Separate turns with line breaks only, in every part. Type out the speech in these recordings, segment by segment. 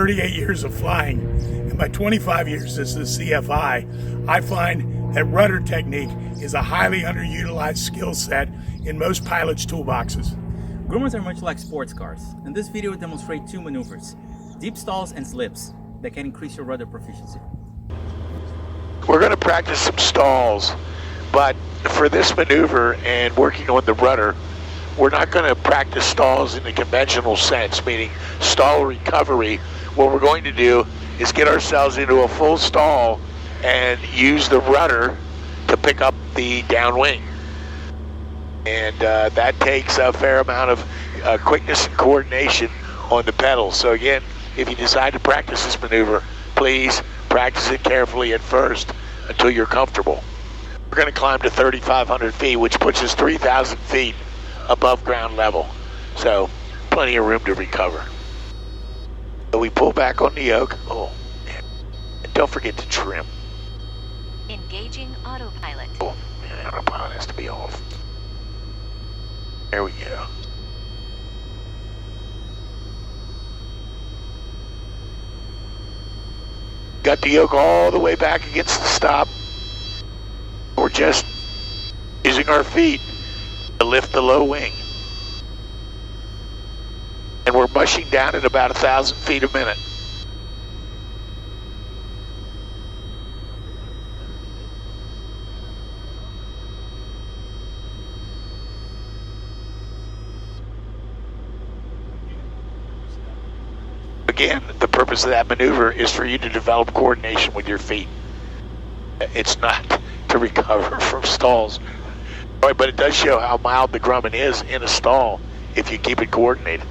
38 years of flying and my 25 years as a CFI, I find that rudder technique is a highly underutilized skill set in most pilots' toolboxes.
Grummans are much like sports cars. In this video, we demonstrate two maneuvers, deep stalls and slips, that can increase your rudder proficiency.
We're going to practice some stalls, but for this maneuver and working on the rudder, we're not going to practice stalls in the conventional sense, meaning stall recovery. What we're going to do is get ourselves into a full stall and use the rudder to pick up the downwing. And that takes a fair amount of quickness and coordination on the pedals. So again, if you decide to practice this maneuver, please practice it carefully at first until you're comfortable. We're going to climb to 3,500 feet, which puts us 3,000 feet above ground level. So plenty of room to recover. So we pull back on the yoke. Oh, man. And don't forget to trim.
Engaging autopilot.
Oh, man, autopilot has to be off. There we go. Got the yoke all the way back against the stop. We're just using our feet to lift the low wing. And we're mushing down at about 1,000 feet a minute. Again, the purpose of that maneuver is for you to develop coordination with your feet. It's not to recover from stalls. But it does show how mild the Grumman is in a stall if you keep it coordinated.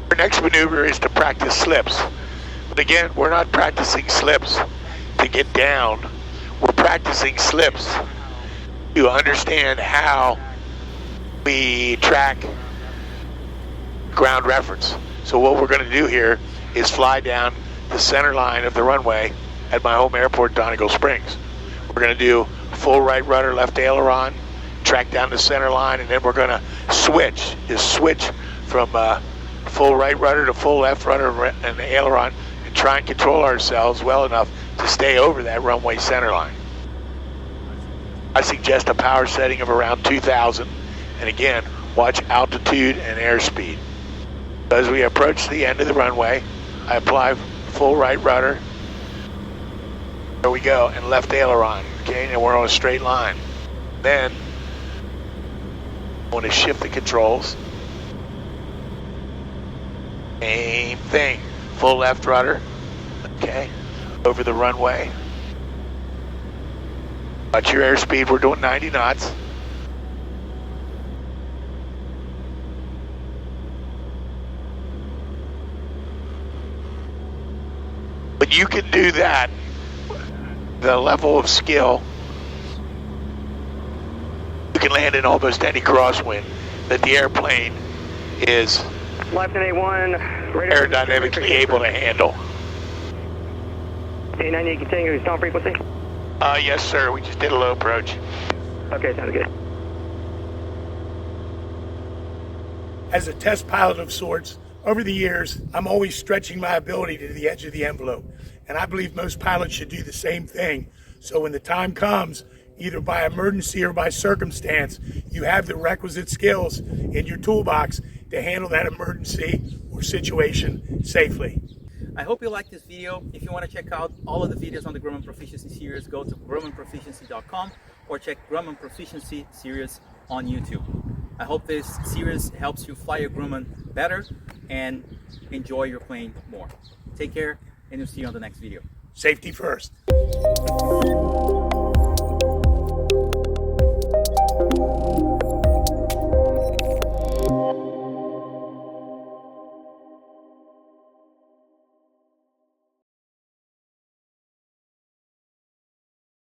Our next maneuver is to practice slips. But again, we're not practicing slips to get down. We're practicing slips to understand how we track ground reference. So what we're going to do here is fly down the center line of the runway at my home airport, Donegal Springs. We're going to do full right rudder, left aileron, track down the center line, and then we're going to switch from full right rudder to full left rudder and aileron, and try and control ourselves well enough to stay over that runway center line. I suggest a power setting of around 2,000. And again, watch altitude and airspeed. As we approach the end of the runway, I apply full right rudder. There we go, and left aileron. Okay, and we're on a straight line. Then, I want to shift the controls. Same thing. Full left rudder. Okay, over the runway. Watch your airspeed, we're doing 90 knots. But you can do that, the level of skill, you can land in almost any crosswind that the airplane is
Left and A1,
aerodynamically able to handle.
A90 continuing stall frequency?
Yes, sir. We just did a low approach.
Okay, sounds good.
As a test pilot of sorts, over the years, I'm always stretching my ability to the edge of the envelope. And I believe most pilots should do the same thing. So when the time comes, either by emergency or by circumstance, you have the requisite skills in your toolbox to handle that emergency or situation safely.
I hope you liked this video. If you want to check out all of the videos on the Grumman Proficiency Series, go to grummanproficiency.com or check Grumman Proficiency Series on YouTube. I hope this series helps you fly your Grumman better and enjoy your plane more. Take care, and we'll see you on the next video.
Safety first.